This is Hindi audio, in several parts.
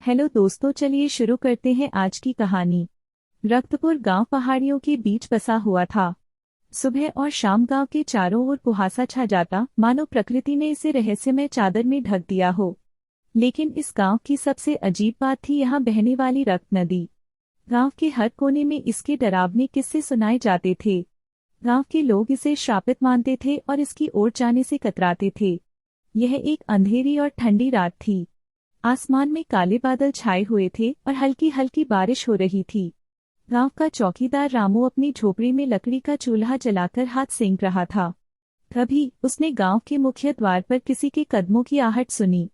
हेलो दोस्तों, चलिए शुरू करते हैं आज की कहानी। रक्तपुर गांव पहाड़ियों के बीच बसा हुआ था। सुबह और शाम गांव के चारों ओर कुहासा छा जाता, मानो प्रकृति ने इसे रहस्यमय चादर में ढक दिया हो। लेकिन इस गांव की सबसे अजीब बात थी यहाँ बहने वाली रक्त नदी। गांव के हर कोने में इसके डरावने किस्से सुनाए जाते थे। गांव के लोग इसे श्रापित मानते थे और इसकी ओर जाने से कतराते थे। यह एक अंधेरी और ठंडी रात थी। आसमान में काले बादल छाए हुए थे और हल्की हल्की बारिश हो रही थी। गांव का चौकीदार रामू अपनी झोपड़ी में लकड़ी का चूल्हा जलाकर हाथ सेंक रहा था। तभी उसने गांव के मुख्य द्वार पर किसी के कदमों की आहट सुनी।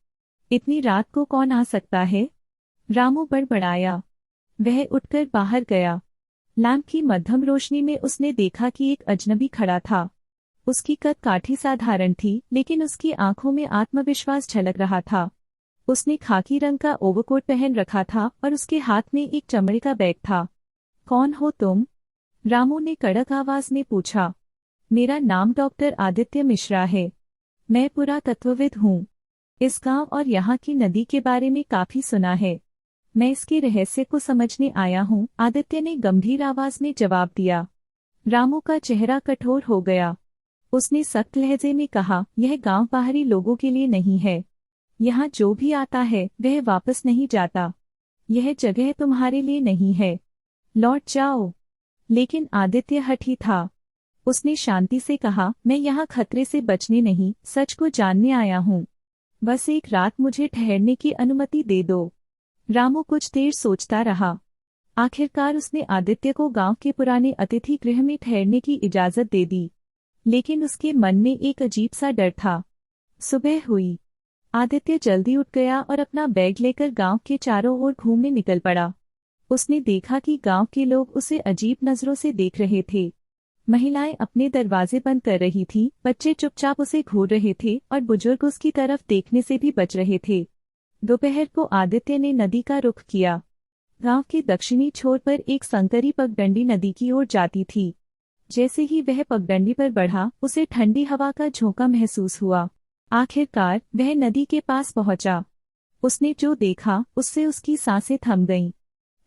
इतनी रात को कौन आ सकता है? रामू बड़बड़ाया। वह उठकर बाहर गया। लैंप की मध्यम रोशनी में उसने देखा कि एक अजनबी खड़ा था। उसकी कद काठी साधारण थी, लेकिन उसकी आंखों में आत्मविश्वास झलक रहा था। उसने खाकी रंग का ओवरकोट पहन रखा था और उसके हाथ में एक चमड़े का बैग था। कौन हो तुम? रामू ने कड़क आवाज में पूछा। मेरा नाम डॉक्टर आदित्य मिश्रा है। मैं पुरातत्वविद हूँ। इस गांव और यहाँ की नदी के बारे में काफी सुना है। मैं इसके रहस्य को समझने आया हूँ, आदित्य ने गंभीर आवाज में जवाब दिया। रामू का चेहरा कठोर हो गया। उसने सख्त लहजे में कहा, यह गांव बाहरी लोगों के लिए नहीं है। यहाँ जो भी आता है वह वापस नहीं जाता। यह जगह तुम्हारे लिए नहीं है। लौट जाओ। लेकिन आदित्य हठी था। उसने शांति से कहा, मैं यहाँ खतरे से बचने नहीं, सच को जानने आया हूँ। बस एक रात मुझे ठहरने की अनुमति दे दो। रामू कुछ देर सोचता रहा। आखिरकार उसने आदित्य को गांव के पुराने अतिथि गृह में ठहरने की इजाजत दे दी। लेकिन उसके मन में एक अजीब सा डर था। सुबह हुई। आदित्य जल्दी उठ गया और अपना बैग लेकर गांव के चारों ओर घूमने निकल पड़ा। उसने देखा कि गांव के लोग उसे अजीब नजरों से देख रहे थे। महिलाएं अपने दरवाजे बंद कर रही थीं, बच्चे चुपचाप उसे घूर रहे थे और बुजुर्ग उसकी तरफ देखने से भी बच रहे थे। दोपहर को आदित्य ने नदी का रुख किया। गांव के दक्षिणी छोर पर एक संकरी पगडंडी नदी की ओर जाती थी। जैसे ही वह पगडंडी पर बढ़ा, उसे ठंडी हवा का झोंका महसूस हुआ। आखिरकार वह नदी के पास पहुंचा। उसने जो देखा उससे उसकी सांसें थम गईं।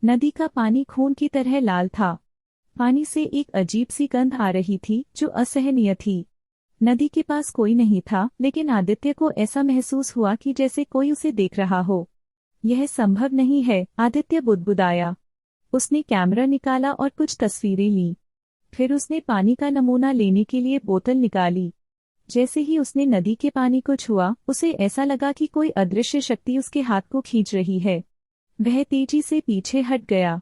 नदी का पानी खून की तरह लाल था। पानी से एक अजीब सी गंध आ रही थी जो असहनीय थी। नदी के पास कोई नहीं था, लेकिन आदित्य को ऐसा महसूस हुआ कि जैसे कोई उसे देख रहा हो। यह संभव नहीं है, आदित्य बुदबुदाया। उसने कैमरा निकाला और कुछ तस्वीरें लीं। फिर उसने पानी का नमूना लेने के लिए बोतल निकाली। जैसे ही उसने नदी के पानी को छुआ, उसे ऐसा लगा कि कोई अदृश्य शक्ति उसके हाथ को खींच रही है। वह तेजी से पीछे हट गया।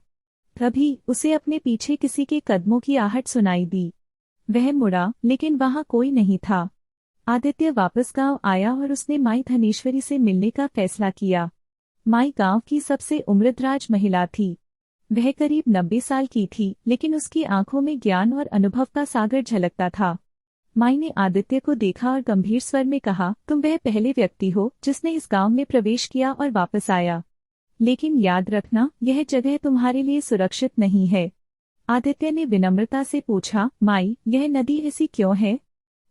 तभी उसे अपने पीछे किसी के कदमों की आहट सुनाई दी। वह मुड़ा, लेकिन वहां कोई नहीं था। आदित्य वापस गांव आया और उसने माई धनेश्वरी से मिलने का फैसला किया। माई गांव की सबसे उम्रदराज महिला थी। वह करीब 90 साल की थी, लेकिन उसकी आंखों में ज्ञान और अनुभव का सागर झलकता था। माई ने आदित्य को देखा और गंभीर स्वर में कहा, तुम वह पहले व्यक्ति हो जिसने इस गांव में प्रवेश किया और वापस आया। लेकिन याद रखना, यह जगह तुम्हारे लिए सुरक्षित नहीं है। आदित्य ने विनम्रता से पूछा, माई, यह नदी ऐसी क्यों है?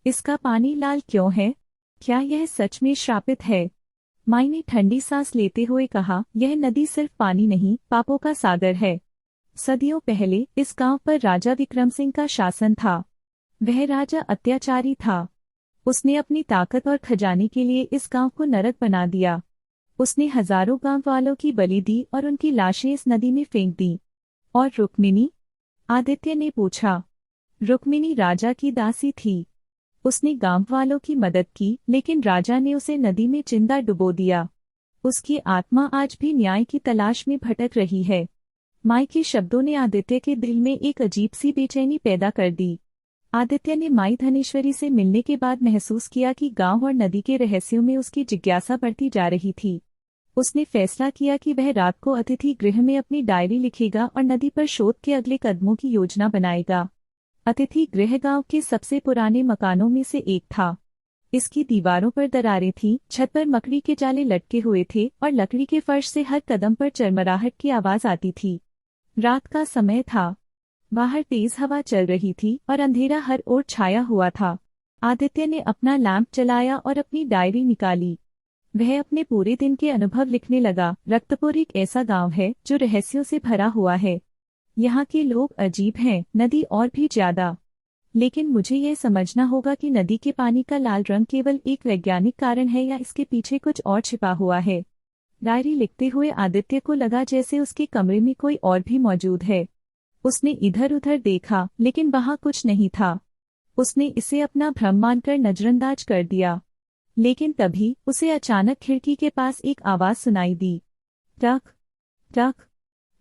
इसका पानी लाल क्यों है? क्या यह सच में श्रापित है? माई ने ठंडी सांस लेते हुए कहा, यह नदी सिर्फ पानी नहीं, पापों का सागर है। सदियों पहले इस गांव पर राजा विक्रम सिंह का शासन था। वह राजा अत्याचारी था। उसने अपनी ताकत और खजाने के लिए इस गांव को नरक बना दिया। उसने हजारों गांव वालों की बलि दी और उनकी लाशें इस नदी में फेंक दी। और रुक्मिणी? आदित्य ने पूछा। रुक्मिणी राजा की दासी थी। उसने गांव वालों की मदद की, लेकिन राजा ने उसे नदी में जिंदा डुबो दिया। उसकी आत्मा आज भी न्याय की तलाश में भटक रही है। माई के शब्दों ने आदित्य के दिल में एक अजीब सी बेचैनी पैदा कर दी। आदित्य ने माई धनेश्वरी से मिलने के बाद महसूस किया कि गांव और नदी के रहस्यों में उसकी जिज्ञासा बढ़ती जा रही थी। उसने फैसला किया कि वह रात को अतिथि गृह में अपनी डायरी लिखेगा और नदी पर शोध के अगले कदमों की योजना बनाएगा। अतिथि गृह गांव के सबसे पुराने मकानों में से एक था। इसकी दीवारों पर दरारें थीं, छत पर मकड़ी के जाले लटके हुए थे और लकड़ी के फर्श से हर कदम पर चरमराहट की आवाज आती थी। रात का समय था। बाहर तेज हवा चल रही थी और अंधेरा हर ओर छाया हुआ था। आदित्य ने अपना लैंप जलाया और अपनी डायरी निकाली। वह अपने पूरे दिन के अनुभव लिखने लगा। रक्तपुर एक ऐसा गांव है जो रहस्यों से भरा हुआ है। यहाँ के लोग अजीब हैं, नदी और भी ज्यादा। लेकिन मुझे यह समझना होगा कि नदी के पानी का लाल रंग केवल एक वैज्ञानिक कारण है या इसके पीछे कुछ और छिपा हुआ है। डायरी लिखते हुए आदित्य को लगा जैसे उसके कमरे में कोई और भी मौजूद है। उसने इधर उधर देखा लेकिन वहां कुछ नहीं था। उसने इसे अपना भ्रम मानकर नजरअंदाज कर दिया। लेकिन तभी उसे अचानक खिड़की के पास एक आवाज सुनाई दी। टक टक।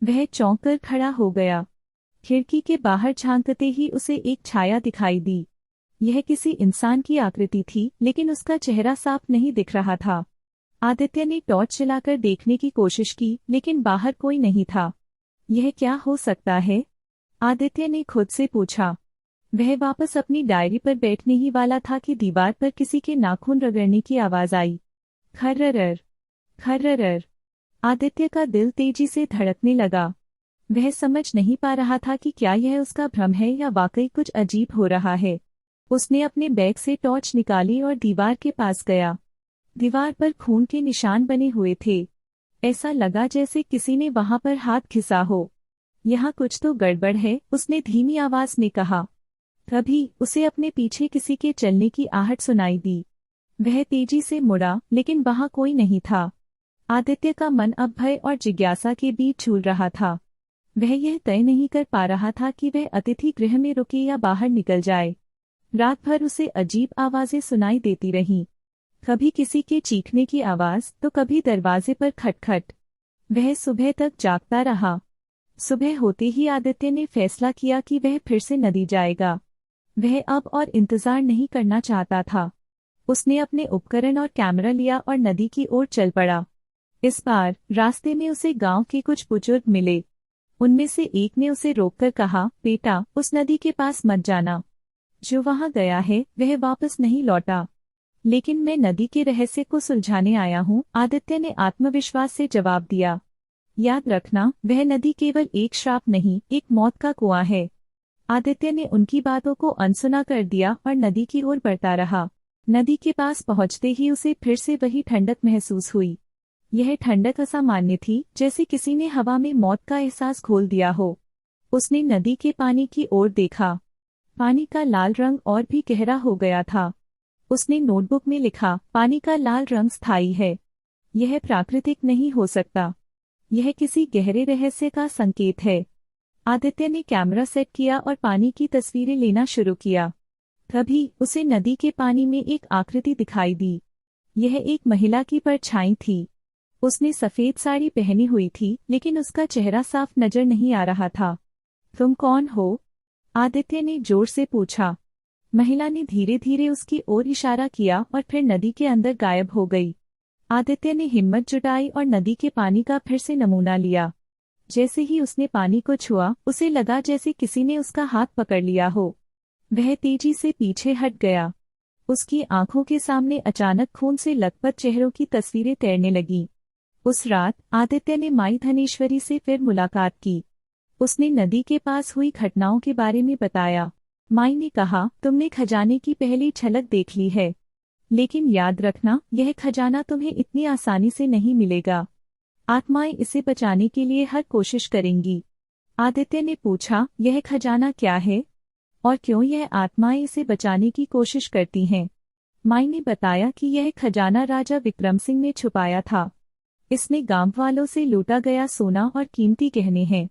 वह चौंक कर खड़ा हो गया। खिड़की के बाहर झांकते ही उसे एक छाया दिखाई दी। यह किसी इंसान की आकृति थी लेकिन उसका चेहरा साफ नहीं दिख रहा था। आदित्य ने टॉर्च जलाकर देखने की कोशिश की लेकिन बाहर कोई नहीं था। यह क्या हो सकता है? आदित्य ने खुद से पूछा। वह वापस अपनी डायरी पर बैठने ही वाला था कि दीवार पर किसी के नाखून रगड़ने की आवाज आई। खर्रर खर्रर। आदित्य का दिल तेजी से धड़कने लगा। वह समझ नहीं पा रहा था कि क्या यह उसका भ्रम है या वाकई कुछ अजीब हो रहा है। उसने अपने बैग से टॉर्च निकाली और दीवार के पास गया। दीवार पर खून के निशान बने हुए थे। ऐसा लगा जैसे किसी ने वहां पर हाथ घिसा हो। यहाँ कुछ तो गड़बड़ है, उसने धीमी आवाज में कहा। तभी उसे अपने पीछे किसी के चलने की आहट सुनाई दी। वह तेजी से मुड़ा लेकिन वहां कोई नहीं था। आदित्य का मन अब भय और जिज्ञासा के बीच झूल रहा था। वह यह तय नहीं कर पा रहा था कि वह अतिथि गृह में रुके या बाहर निकल जाए। रात भर उसे अजीब आवाजें सुनाई देती रहीं। कभी किसी के चीखने की आवाज तो कभी दरवाजे पर खटखट। वह सुबह तक जागता रहा। सुबह होते ही आदित्य ने फैसला किया कि वह फिर से नदी जाएगा। वह अब और इंतजार नहीं करना चाहता था। उसने अपने उपकरण और कैमरा लिया और नदी की ओर चल पड़ा। इस बार रास्ते में उसे गांव के कुछ बुजुर्ग मिले। उनमें से एक ने उसे रोककर कहा, बेटा, उस नदी के पास मत जाना। जो वहां गया है वह वापस नहीं लौटा। लेकिन मैं नदी के रहस्य को सुलझाने आया हूँ, आदित्य ने आत्मविश्वास से जवाब दिया। याद रखना, वह नदी केवल एक श्राप नहीं, एक मौत का कुआं है। आदित्य ने उनकी बातों को अनसुना कर दिया और नदी की ओर बढ़ता रहा। नदी के पास पहुंचते ही उसे फिर से वही ठंडक महसूस हुई। यह ठंडक असामान्य थी, जैसे किसी ने हवा में मौत का एहसास घोल दिया हो। उसने नदी के पानी की ओर देखा। पानी का लाल रंग और भी गहरा हो गया था। उसने नोटबुक में लिखा, पानी का लाल रंग स्थायी है। यह प्राकृतिक नहीं हो सकता। यह किसी गहरे रहस्य का संकेत है। आदित्य ने कैमरा सेट किया और पानी की तस्वीरें लेना शुरू किया। तभी उसे नदी के पानी में एक आकृति दिखाई दी। यह एक महिला की परछाई थी। उसने सफेद साड़ी पहनी हुई थी लेकिन उसका चेहरा साफ नजर नहीं आ रहा था। तुम कौन हो? आदित्य ने जोर से पूछा। महिला ने धीरे धीरे उसकी ओर इशारा किया और फिर नदी के अंदर गायब हो गई। आदित्य ने हिम्मत जुटाई और नदी के पानी का फिर से नमूना लिया। जैसे ही उसने पानी को छुआ, उसे लगा जैसे किसी ने उसका हाथ पकड़ लिया हो। वह तेजी से पीछे हट गया। उसकी आंखों के सामने अचानक खून से लथपथ चेहरों की तस्वीरें तैरने लगीं। उस रात आदित्य ने माई धनेश्वरी से फिर मुलाकात की। उसने नदी के पास हुई घटनाओं के बारे में बताया। माई ने कहा, तुमने खजाने की पहली झलक देख ली है, लेकिन याद रखना, यह खजाना तुम्हें इतनी आसानी से नहीं मिलेगा। आत्माएं इसे बचाने के लिए हर कोशिश करेंगी। आदित्य ने पूछा, यह खजाना क्या है और क्यों यह आत्माएं इसे बचाने की कोशिश करती हैं? माई ने बताया कि यह खजाना राजा विक्रम सिंह ने छुपाया था। इसमें गांव वालों से लूटा गया सोना और कीमती गहने हैं।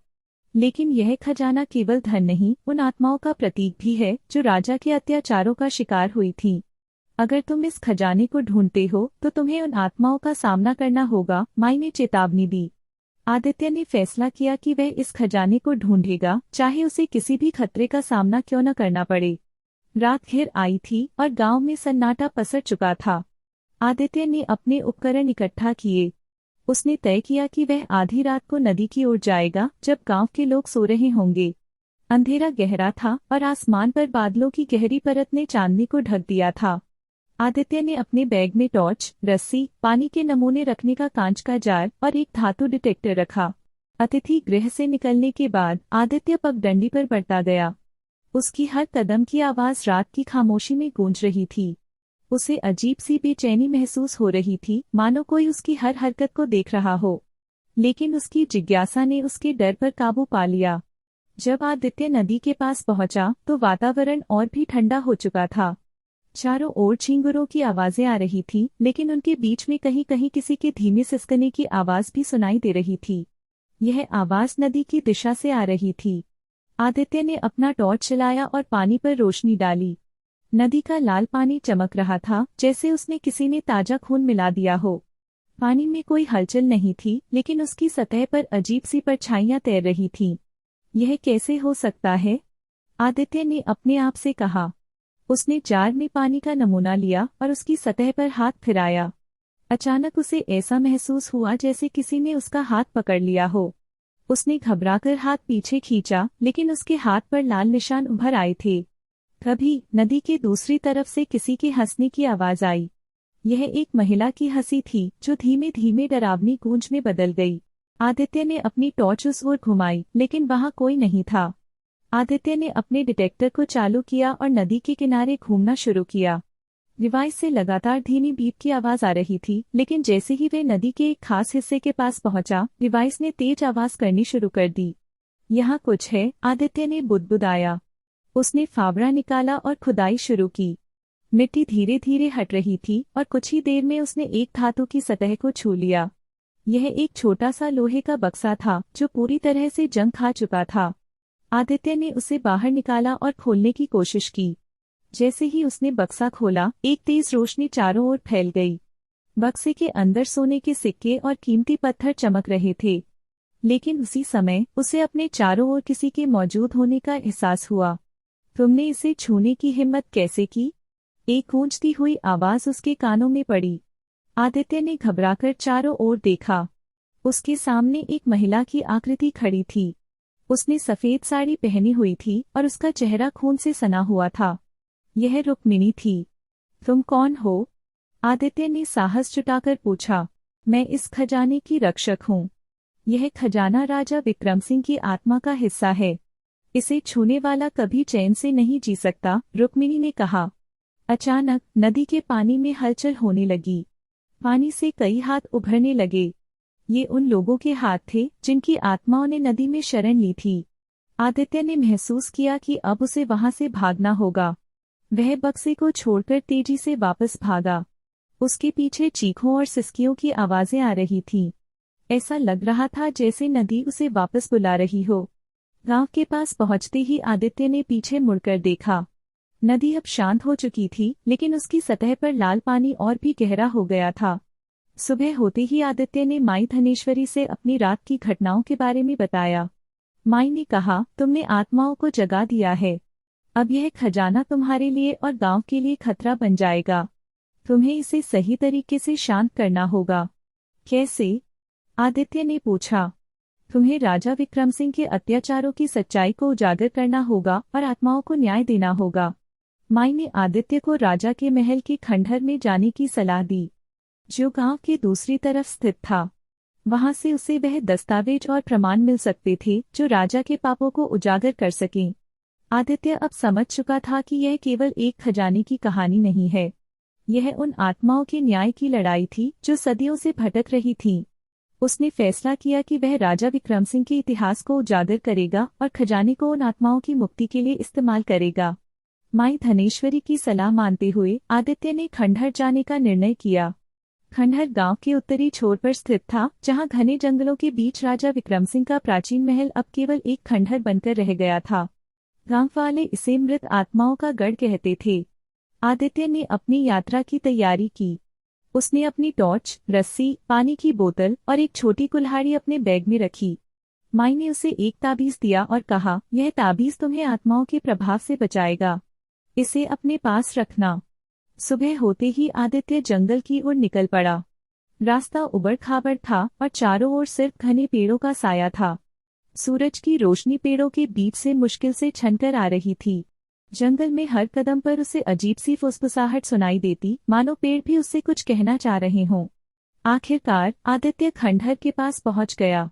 लेकिन यह खजाना केवल धन नहीं, उन आत्माओं का प्रतीक भी है जो राजा के अत्याचारों का शिकार हुई थीं। अगर तुम इस खजाने को ढूंढते हो तो तुम्हें उन आत्माओं का सामना करना होगा, माई ने चेतावनी दी। आदित्य ने फैसला किया कि वह इस खजाने को ढूंढेगा, चाहे उसे किसी भी खतरे का सामना क्यों न करना पड़े। रात घिर आई थी और गांव में सन्नाटा पसर चुका था। आदित्य ने अपने उपकरण इकट्ठा किए। उसने तय किया कि वह आधी रात को नदी की ओर जाएगा जब गांव के लोग सो रहे होंगे। अंधेरा गहरा था और आसमान पर बादलों की गहरी परत ने चांदनी को ढक दिया था। आदित्य ने अपने बैग में टॉर्च, रस्सी, पानी के नमूने रखने का कांच का जार और एक धातु डिटेक्टर रखा। अतिथि गृह से निकलने के बाद आदित्य पगडंडी पर बढ़ता गया। उसकी हर कदम की आवाज रात की खामोशी में गूंज रही थी। उसे अजीब सी बेचैनी महसूस हो रही थी, मानो कोई उसकी हर हरकत को देख रहा हो। लेकिन उसकी जिज्ञासा ने उसके डर पर काबू पा लिया। जब आदित्य नदी के पास पहुंचा तो वातावरण और भी ठंडा हो चुका था। चारों ओर झींगुरों की आवाजें आ रही थीं, लेकिन उनके बीच में कहीं कहीं किसी के धीमे सिसकने की आवाज भी सुनाई दे रही थी। यह आवाज नदी की दिशा से आ रही थी। आदित्य ने अपना टॉर्च चलाया और पानी पर रोशनी डाली। नदी का लाल पानी चमक रहा था, जैसे उसने किसी ने ताजा खून मिला दिया हो। पानी में कोई हलचल नहीं थी, लेकिन उसकी सतह पर अजीब सी परछाइयां तैर रही थीं। यह कैसे हो सकता है? आदित्य ने अपने आप से कहा। उसने जार में पानी का नमूना लिया और उसकी सतह पर हाथ फिराया। अचानक उसे ऐसा महसूस हुआ जैसे किसी ने उसका हाथ पकड़ लिया हो। उसने घबराकर हाथ पीछे खींचा, लेकिन उसके हाथ पर लाल निशान उभर आए थे। तभी नदी के दूसरी तरफ से किसी के हंसने की आवाज आई। यह एक महिला की हंसी थी, जो धीमे धीमे डरावनी गूंज में बदल गई। आदित्य ने अपनी टॉर्च उस ओर घुमाई, लेकिन वहां कोई नहीं था। आदित्य ने अपने डिटेक्टर को चालू किया और नदी के किनारे घूमना शुरू किया। डिवाइस से लगातार धीमी बीप की आवाज आ रही थी, लेकिन जैसे ही वे नदी के एक खास हिस्से के पास पहुंचा, डिवाइस ने तेज आवाज करनी शुरू कर दी। यहाँ कुछ है, आदित्य ने बुदबुदाया। उसने फावड़ा निकाला और खुदाई शुरू की। मिट्टी धीरे धीरे हट रही थी और कुछ ही देर में उसने एक धातु की सतह को छू लिया। यह एक छोटा सा लोहे का बक्सा था, जो पूरी तरह से जंग खा चुका था। आदित्य ने उसे बाहर निकाला और खोलने की कोशिश की। जैसे ही उसने बक्सा खोला, एक तेज रोशनी चारों ओर फैल गई। बक्से के अंदर सोने के सिक्के और कीमती पत्थर चमक रहे थे। लेकिन उसी समय उसे अपने चारों ओर किसी के मौजूद होने का एहसास हुआ। तुमने इसे छूने की हिम्मत कैसे की? एक गूंजती हुई आवाज उसके कानों में पड़ी। आदित्य ने घबराकर चारों ओर देखा। उसके सामने एक महिला की आकृति खड़ी थी। उसने सफेद साड़ी पहनी हुई थी और उसका चेहरा खून से सना हुआ था। यह रुक्मिणी थी। तुम कौन हो? आदित्य ने साहस जुटाकर पूछा। मैं इस खजाने की रक्षक हूँ। यह खजाना राजा विक्रम सिंह की आत्मा का हिस्सा है। इसे छूने वाला कभी चैन से नहीं जी सकता, रुक्मिणी ने कहा। अचानक नदी के पानी में हलचल होने लगी। पानी से कई हाथ उभरने लगे। ये उन लोगों के हाथ थे जिनकी आत्माओं ने नदी में शरण ली थी। आदित्य ने महसूस किया कि अब उसे वहां से भागना होगा। वह बक्से को छोड़कर तेजी से वापस भागा। उसके पीछे चीखों और सिसकियों की आवाजें आ रही थीं। ऐसा लग रहा था जैसे नदी उसे वापस बुला रही हो। गांव के पास पहुंचते ही आदित्य ने पीछे मुड़कर देखा। नदी अब शांत हो चुकी थी, लेकिन उसकी सतह पर लाल पानी और भी गहरा हो गया था। सुबह होते ही आदित्य ने माई धनेश्वरी से अपनी रात की घटनाओं के बारे में बताया। माई ने कहा, तुमने आत्माओं को जगा दिया है। अब यह खजाना तुम्हारे लिए और गांव के लिए खतरा बन जाएगा। तुम्हें इसे सही तरीके से शांत करना होगा। कैसे? आदित्य ने पूछा। तुम्हें राजा विक्रम सिंह के अत्याचारों की सच्चाई को उजागर करना होगा और आत्माओं को न्याय देना होगा। माई ने आदित्य को राजा के महल के खंडहर में जाने की सलाह दी, जो गांव के दूसरी तरफ स्थित था। वहां से उसे वह दस्तावेज और प्रमाण मिल सकते थे जो राजा के पापों को उजागर कर सकें। आदित्य अब समझ चुका था कि यह केवल एक खजाने की कहानी नहीं है। यह उन आत्माओं के न्याय की लड़ाई थी जो सदियों से भटक रही थीं। उसने फैसला किया कि वह राजा विक्रम सिंह के इतिहास को उजागर करेगा और खजाने को उन आत्माओं की मुक्ति के लिए इस्तेमाल करेगा। माई धनेश्वरी की सलाह मानते हुए आदित्य ने खंडहर जाने का निर्णय किया। खंडहर गांव के उत्तरी छोर पर स्थित था, जहां घने जंगलों के बीच राजा विक्रम सिंह का प्राचीन महल अब केवल एक खंडहर बनकर रह गया था। गांव वाले इसे मृत आत्माओं का गढ़ कहते थे। आदित्य ने अपनी यात्रा की तैयारी की। उसने अपनी टॉर्च, रस्सी, पानी की बोतल और एक छोटी कुल्हाड़ी अपने बैग में रखी। माई ने उसे एक ताबीज दिया और कहा, यह ताबीज तुम्हें आत्माओं के प्रभाव से बचाएगा। इसे अपने पास रखना। सुबह होते ही आदित्य जंगल की ओर निकल पड़ा। रास्ता उबड़-खाबड़ था और चारों ओर सिर्फ घने पेड़ों का साया था। सूरज की रोशनी पेड़ों के बीच से मुश्किल से छनकर आ रही थी। जंगल में हर कदम पर उसे अजीब सी फुसफुसाहट सुनाई देती, मानो पेड़ भी उससे कुछ कहना चाह रहे हों। आखिरकार आदित्य खंडहर के पास पहुंच गया।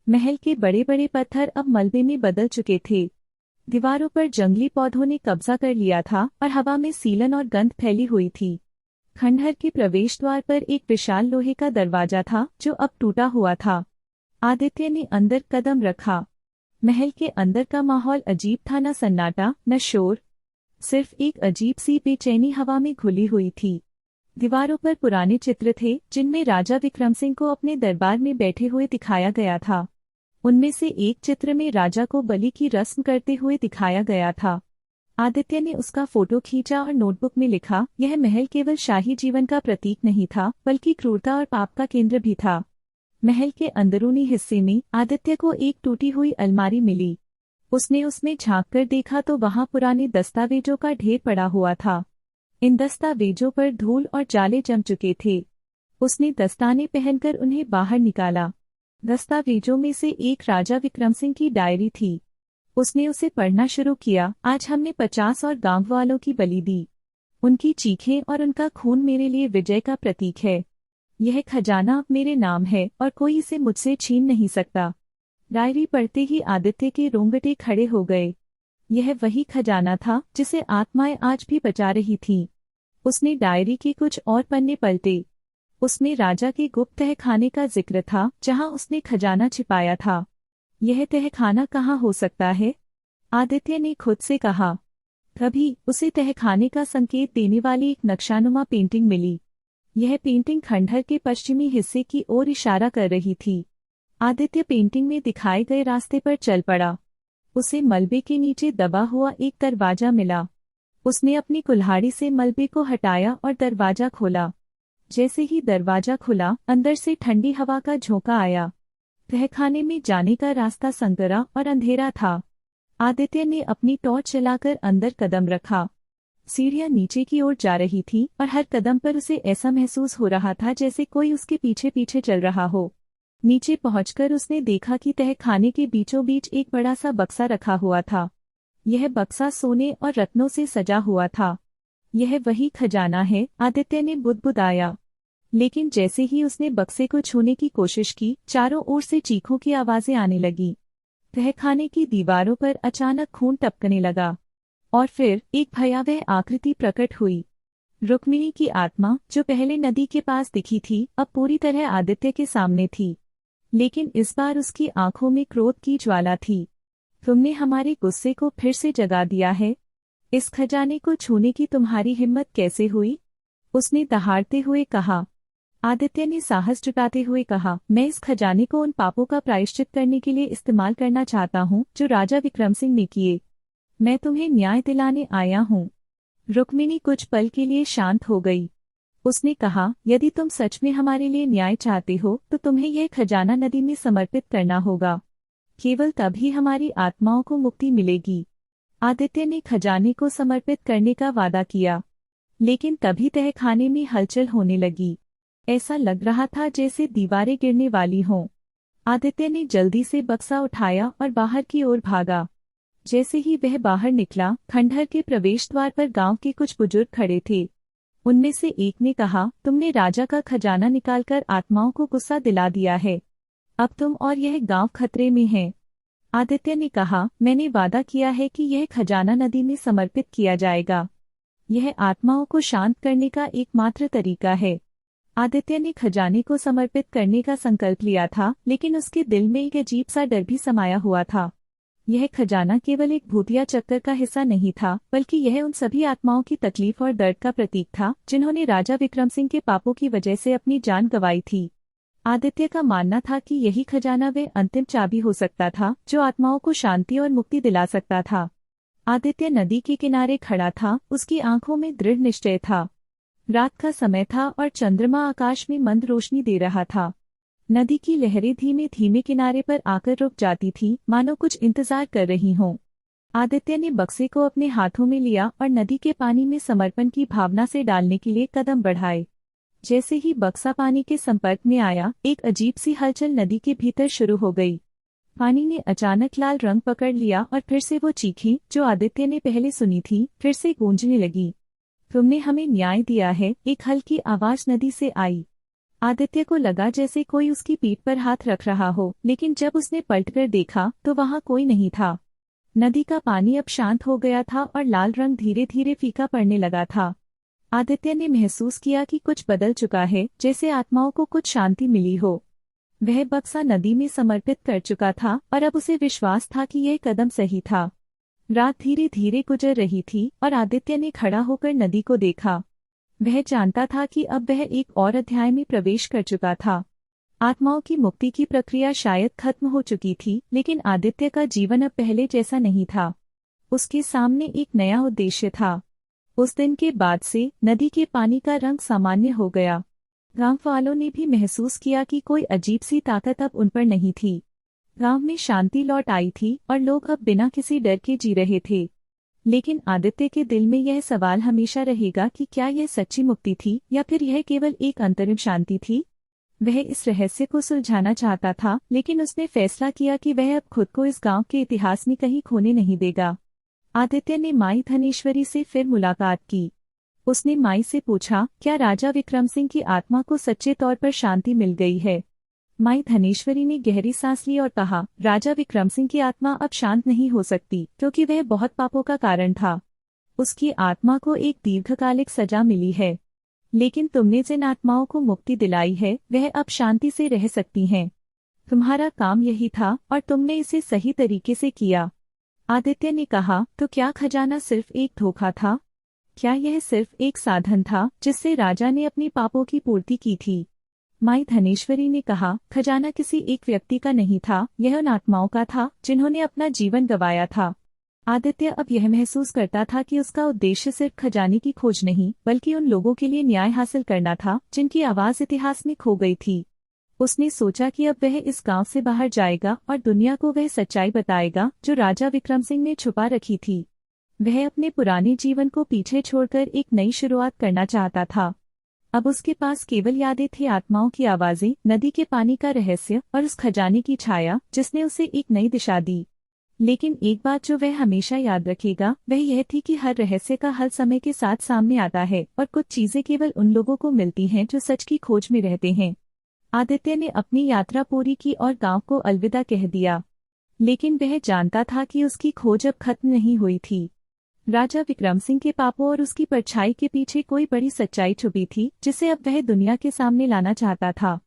महल के बड़े बड़े पत्थर अब मलबे में बदल चुके थे। दीवारों पर जंगली पौधों ने कब्जा कर लिया था और हवा में सीलन और गंध फैली हुई थी। खंडहर के प्रवेश द्वार पर एक विशाल लोहे का दरवाजा था जो अब टूटा हुआ था। आदित्य ने अंदर कदम रखा। महल के अंदर का माहौल अजीब था, न सन्नाटा न शोर, सिर्फ एक अजीब सी बेचैनी हवा में घुली हुई थी। दीवारों पर पुराने चित्र थे जिनमें राजा विक्रम सिंह को अपने दरबार में बैठे हुए दिखाया गया था। उनमें से एक चित्र में राजा को बलि की रस्म करते हुए दिखाया गया था। आदित्य ने उसका फोटो खींचा और नोटबुक में लिखा, यह महल केवल शाही जीवन का प्रतीक नहीं था बल्कि क्रूरता और पाप का केंद्र भी था। महल के अंदरूनी हिस्से में आदित्य को एक टूटी हुई अलमारी मिली। उसने उसमें झांककर देखा तो वहां पुराने दस्तावेजों का ढेर पड़ा हुआ था। इन दस्तावेजों पर धूल और जाले जम चुके थे। उसने दस्ताने पहनकर उन्हें बाहर निकाला। दस्तावेजों में से एक राजा विक्रम सिंह की डायरी थी। उसने उसे पढ़ना शुरू किया। आज हमने 50 और गांव वालों की बलि दी। उनकी चीखें और उनका खून मेरे लिए विजय का प्रतीक है। यह खजाना अब मेरे नाम है और कोई इसे मुझसे छीन नहीं सकता। डायरी पढ़ते ही आदित्य के रोंगटे खड़े हो गए। यह वही खजाना था जिसे आत्माएं आज भी बचा रही थीं। उसने डायरी के कुछ और पन्ने पलटे। उसमें राजा के गुप्त तहखाने का जिक्र था जहां उसने खजाना छिपाया था। यह तहखाना कहाँ हो सकता है? आदित्य ने खुद से कहा। तभी उसे तहखाने का संकेत देने वाली एक नक्शानुमा पेंटिंग मिली। यह पेंटिंग खंडहर के पश्चिमी हिस्से की ओर इशारा कर रही थी। आदित्य पेंटिंग में दिखाए गए रास्ते पर चल पड़ा। उसे मलबे के नीचे दबा हुआ एक दरवाजा मिला। उसने अपनी कुल्हाड़ी से मलबे को हटाया और दरवाजा खोला। जैसे ही दरवाजा खुला, अंदर से ठंडी हवा का झोंका आया। तहखाने में जाने का रास्ता संकरा और अंधेरा था। आदित्य ने अपनी टॉर्च चलाकर अंदर कदम रखा। सीढ़ियां नीचे की ओर जा रही थीं और हर कदम पर उसे ऐसा महसूस हो रहा था जैसे कोई उसके पीछे पीछे चल रहा हो। नीचे पहुंचकर उसने देखा कि तहखाने के बीचों बीच एक बड़ा सा बक्सा रखा हुआ था। यह बक्सा सोने और रत्नों से सजा हुआ था। यह वही खजाना है, आदित्य ने बुदबुदाया। लेकिन जैसे ही उसने बक्से को छूने की कोशिश की, चारों ओर से चीखों की आवाजें आने लगी। तहखाने की दीवारों पर अचानक खून टपकने लगा और फिर एक भयावह आकृति प्रकट हुई। रुक्मिणी की आत्मा, जो पहले नदी के पास दिखी थी, अब पूरी तरह आदित्य के सामने थी। लेकिन इस बार उसकी आंखों में क्रोध की ज्वाला थी। तुमने हमारे गुस्से को फिर से जगा दिया है। इस खजाने को छूने की तुम्हारी हिम्मत कैसे हुई? उसने दहाड़ते हुए कहा। आदित्य ने साहस जुटाते हुए कहा, मैं इस खजाने को उन पापों का प्रायश्चित करने के लिए इस्तेमाल करना चाहता हूँ जो राजा विक्रम सिंह ने किए। मैं तुम्हें न्याय दिलाने आया हूँ। रुक्मिणी कुछ पल के लिए शांत हो गई। उसने कहा, यदि तुम सच में हमारे लिए न्याय चाहते हो तो तुम्हें यह खजाना नदी में समर्पित करना होगा। केवल तभी हमारी आत्माओं को मुक्ति मिलेगी। आदित्य ने खजाने को समर्पित करने का वादा किया। लेकिन तभी तहखाने में हलचल होने लगी। ऐसा लग रहा था जैसे दीवारें गिरने वाली हों। आदित्य ने जल्दी से बक्सा उठाया और बाहर की ओर भागा। जैसे ही वह बाहर निकला, खंडहर के प्रवेश द्वार पर गांव के कुछ बुजुर्ग खड़े थे। उनमें से एक ने कहा, तुमने राजा का खजाना निकालकर आत्माओं को गुस्सा दिला दिया है। अब तुम और यह गांव खतरे में हैं। आदित्य ने कहा, मैंने वादा किया है कि यह खजाना नदी में समर्पित किया जाएगा। यह आत्माओं को शांत करने का एकमात्र तरीका है। आदित्य ने खजाने को समर्पित करने का संकल्प लिया था, लेकिन उसके दिल में एक अजीब सा डर भी समाया हुआ था। यह खजाना केवल एक भूतिया चक्कर का हिस्सा नहीं था, बल्कि यह उन सभी आत्माओं की तकलीफ और दर्द का प्रतीक था जिन्होंने राजा विक्रम सिंह के पापों की वजह से अपनी जान गंवाई थी। आदित्य का मानना था कि यही खजाना वे अंतिम चाबी हो सकता था जो आत्माओं को शांति और मुक्ति दिला सकता था। आदित्य नदी के किनारे खड़ा था, उसकी आंखों में दृढ़ निश्चय था। रात का समय था और चंद्रमा आकाश में मंद रोशनी दे रहा था। नदी की लहरें धीमे धीमे किनारे पर आकर रुक जाती थीं, मानो कुछ इंतजार कर रही हों। आदित्य ने बक्से को अपने हाथों में लिया और नदी के पानी में समर्पण की भावना से डालने के लिए कदम बढ़ाए। जैसे ही बक्सा पानी के संपर्क में आया, एक अजीब सी हलचल नदी के भीतर शुरू हो गई। पानी ने अचानक लाल रंग पकड़ लिया और फिर से वो चीखी जो आदित्य ने पहले सुनी थी फिर से गूंजने लगी। तुमने हमें न्याय दिया है, एक हल्की आवाज नदी से आई। आदित्य को लगा जैसे कोई उसकी पीठ पर हाथ रख रहा हो, लेकिन जब उसने पलटकर देखा तो वहां कोई नहीं था। नदी का पानी अब शांत हो गया था और लाल रंग धीरे धीरे फीका पड़ने लगा था। आदित्य ने महसूस किया कि कुछ बदल चुका है, जैसे आत्माओं को कुछ शांति मिली हो। वह बक्सा नदी में समर्पित कर चुका था और अब उसे विश्वास था कि यह कदम सही था। रात धीरे धीरे गुजर रही थी और आदित्य ने खड़ा होकर नदी को देखा। वह जानता था कि अब वह एक और अध्याय में प्रवेश कर चुका था। आत्माओं की मुक्ति की प्रक्रिया शायद खत्म हो चुकी थी, लेकिन आदित्य का जीवन अब पहले जैसा नहीं था। उसके सामने एक नया उद्देश्य था। उस दिन के बाद से नदी के पानी का रंग सामान्य हो गया। गांव वालों ने भी महसूस किया कि कोई अजीब सी ताकत अब उन पर नहीं थी। गांव में शांति लौट आई थी और लोग अब बिना किसी डर के जी रहे थे। लेकिन आदित्य के दिल में यह सवाल हमेशा रहेगा कि क्या यह सच्ची मुक्ति थी या फिर यह केवल एक अंतरिम शांति थी। वह इस रहस्य को सुलझाना चाहता था, लेकिन उसने फैसला किया कि वह अब खुद को इस गांव के इतिहास में कहीं खोने नहीं देगा। आदित्य ने माई धनेश्वरी से फिर मुलाकात की। उसने माई से पूछा, क्या राजा विक्रम सिंह की आत्मा को सच्चे तौर पर शांति मिल गई है। माई धनेश्वरी ने गहरी सांस ली और कहा, राजा विक्रम सिंह की आत्मा अब शांत नहीं हो सकती, क्योंकि वह बहुत पापों का कारण था। उसकी आत्मा को एक दीर्घकालिक सजा मिली है, लेकिन तुमने जिन आत्माओं को मुक्ति दिलाई है वह अब शांति से रह सकती हैं। तुम्हारा काम यही था और तुमने इसे सही तरीके से किया। आदित्य ने कहा, तो क्या खजाना सिर्फ एक धोखा था? क्या यह सिर्फ एक साधन था जिससे राजा ने अपनी पापों की पूर्ति की थी? माई धनेश्वरी ने कहा, खजाना किसी एक व्यक्ति का नहीं था, यह उन आत्माओं का था जिन्होंने अपना जीवन गंवाया था। आदित्य अब यह महसूस करता था कि उसका उद्देश्य सिर्फ खजाने की खोज नहीं, बल्कि उन लोगों के लिए न्याय हासिल करना था जिनकी आवाज इतिहास में खो गई थी। उसने सोचा कि अब वह इस गांव से बाहर जाएगा और दुनिया को वह सच्चाई बताएगा जो राजा विक्रम सिंह ने छुपा रखी थी। वह अपने पुराने जीवन को पीछे छोड़कर एक नई शुरुआत करना चाहता था। अब उसके पास केवल यादें थी, आत्माओं की आवाजें, नदी के पानी का रहस्य और उस खजाने की छाया जिसने उसे एक नई दिशा दी। लेकिन एक बात जो वह हमेशा याद रखेगा वह यह थी कि हर रहस्य का हल समय के साथ सामने आता है और कुछ चीजें केवल उन लोगों को मिलती हैं जो सच की खोज में रहते हैं। आदित्य ने अपनी यात्रा पूरी की और गांव को अलविदा कह दिया, लेकिन वह जानता था कि उसकी खोज अब खत्म नहीं हुई थी। राजा विक्रम सिंह के पापों और उसकी परछाई के पीछे कोई बड़ी सच्चाई छुपी थी जिसे अब वह दुनिया के सामने लाना चाहता था।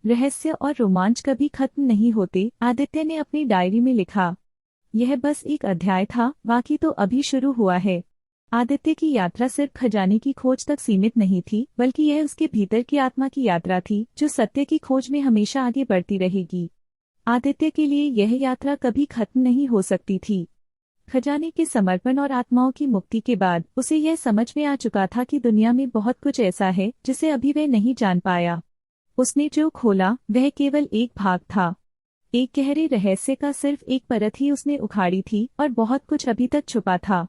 रहस्य और रोमांच कभी खत्म नहीं होते, आदित्य ने अपनी डायरी में लिखा। यह बस एक अध्याय था, बाकी तो अभी शुरू हुआ है। आदित्य की यात्रा सिर्फ खजाने की खोज तक सीमित नहीं थी, बल्कि यह उसके भीतर की आत्मा की यात्रा थी जो सत्य की खोज में हमेशा आगे बढ़ती रहेगी। आदित्य के लिए यह यात्रा कभी खत्म नहीं हो सकती थी। खजाने के समर्पण और आत्माओं की मुक्ति के बाद उसे यह समझ में आ चुका था कि दुनिया में बहुत कुछ ऐसा है जिसे अभी वह नहीं जान पाया। उसने जो खोला वह केवल एक भाग था। एक गहरे रहस्य का सिर्फ एक परत ही उसने उखाड़ी थी और बहुत कुछ अभी तक छुपा था।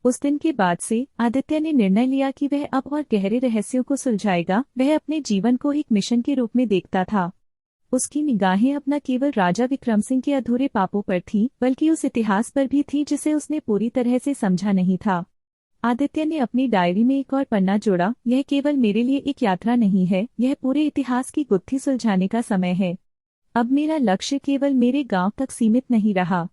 उस दिन के बाद से आदित्य ने निर्णय लिया कि वह अब और गहरे रहस्यों को सुलझाएगा। वह अपने जीवन को एक मिशन के रूप में देखता था। उसकी निगाहें अब न केवल राजा विक्रम सिंह के अधूरे पापों पर थीं, बल्कि उस इतिहास पर भी थीं जिसे उसने पूरी तरह से समझा नहीं था। आदित्य ने अपनी डायरी में एक और पन्ना जोड़ा, यह केवल मेरे लिए एक यात्रा नहीं है, यह पूरे इतिहास की गुत्थी सुलझाने का समय है। अब मेरा लक्ष्य केवल मेरे गांव तक सीमित नहीं रहा,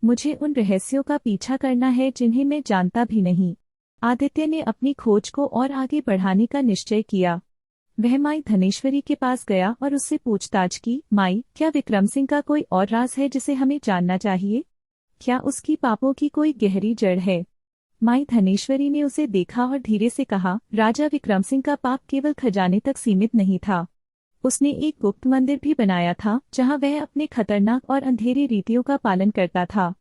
मुझे उन रहस्यों का पीछा करना है जिन्हें मैं जानता भी नहीं। आदित्य ने अपनी खोज को और आगे बढ़ाने का निश्चय किया। वह माई धनेश्वरी के पास गया और उससे पूछताछ की, माई, क्या विक्रम सिंह का कोई और राज है जिसे हमें जानना चाहिए? क्या उसकी पापों की कोई गहरी जड़ है? माई धनेश्वरी ने उसे देखा और धीरे से कहा, राजा विक्रम सिंह का पाप केवल खजाने तक सीमित नहीं था। उसने एक गुप्त मंदिर भी बनाया था जहां वह अपने खतरनाक और अंधेरी रीतियों का पालन करता था।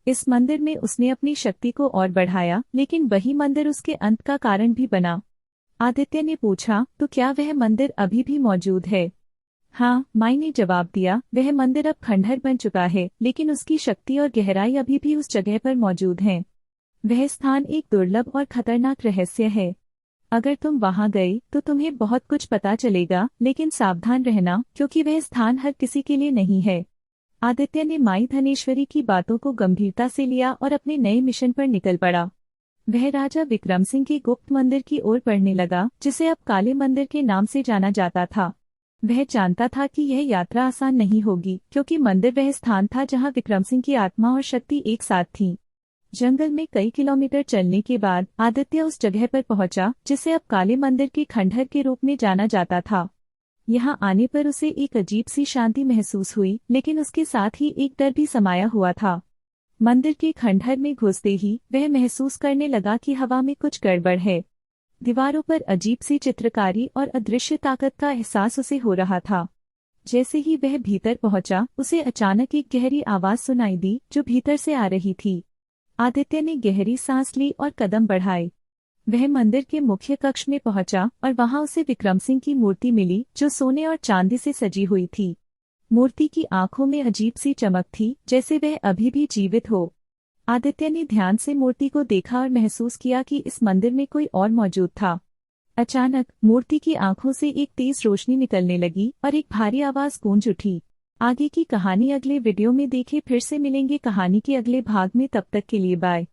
इस मंदिर में उसने अपनी शक्ति को और बढ़ाया, लेकिन वही मंदिर उसके अंत का कारण भी बना। आदित्य ने पूछा, तो क्या वह मंदिर अभी भी मौजूद है? हाँ, माई ने जवाब दिया, वह मंदिर अब खंडहर बन चुका है, लेकिन उसकी शक्ति और गहराई अभी भी उस जगह पर मौजूद हैं। वह स्थान एक दुर्लभ और खतरनाक रहस्य है। अगर तुम वहां गए तो तुम्हें बहुत कुछ पता चलेगा, लेकिन सावधान रहना, क्योंकि वह स्थान हर किसी के लिए नहीं है। आदित्य ने माई धनेश्वरी की बातों को गंभीरता से लिया और अपने नए मिशन पर निकल पड़ा। वह राजा विक्रम सिंह के गुप्त मंदिर की ओर बढ़ने लगा, जिसे अब काले मंदिर के नाम से जाना जाता था। वह जानता था कि यह यात्रा आसान नहीं होगी, क्योंकि मंदिर वह स्थान था जहां विक्रम सिंह की आत्मा और शक्ति एक साथ थीं। जंगल में कई किलोमीटर चलने के बाद आदित्य उस जगह पर पहुंचा जिसे अब काले मंदिर के खंडहर के रूप में जाना जाता था। यहाँ आने पर उसे एक अजीब सी शांति महसूस हुई, लेकिन उसके साथ ही एक डर भी समाया हुआ था। मंदिर के खंडहर में घुसते ही वह महसूस करने लगा कि हवा में कुछ गड़बड़ है। दीवारों पर अजीब सी चित्रकारी और अदृश्य ताकत का एहसास उसे हो रहा था। जैसे ही वह भीतर पहुंचा, उसे अचानक एक गहरी आवाज सुनाई दी जो भीतर से आ रही थी। आदित्य ने गहरी सांस ली और कदम बढ़ाए। वह मंदिर के मुख्य कक्ष में पहुंचा और वहां उसे विक्रम सिंह की मूर्ति मिली जो सोने और चांदी से सजी हुई थी। मूर्ति की आंखों में अजीब सी चमक थी, जैसे वह अभी भी जीवित हो। आदित्य ने ध्यान से मूर्ति को देखा और महसूस किया कि इस मंदिर में कोई और मौजूद था। अचानक मूर्ति की आंखों से एक तेज रोशनी निकलने लगी और एक भारी आवाज गूंज उठी। आगे की कहानी अगले वीडियो में देखें। फिर से मिलेंगे कहानी के अगले भाग में, तब तक के लिए बाय।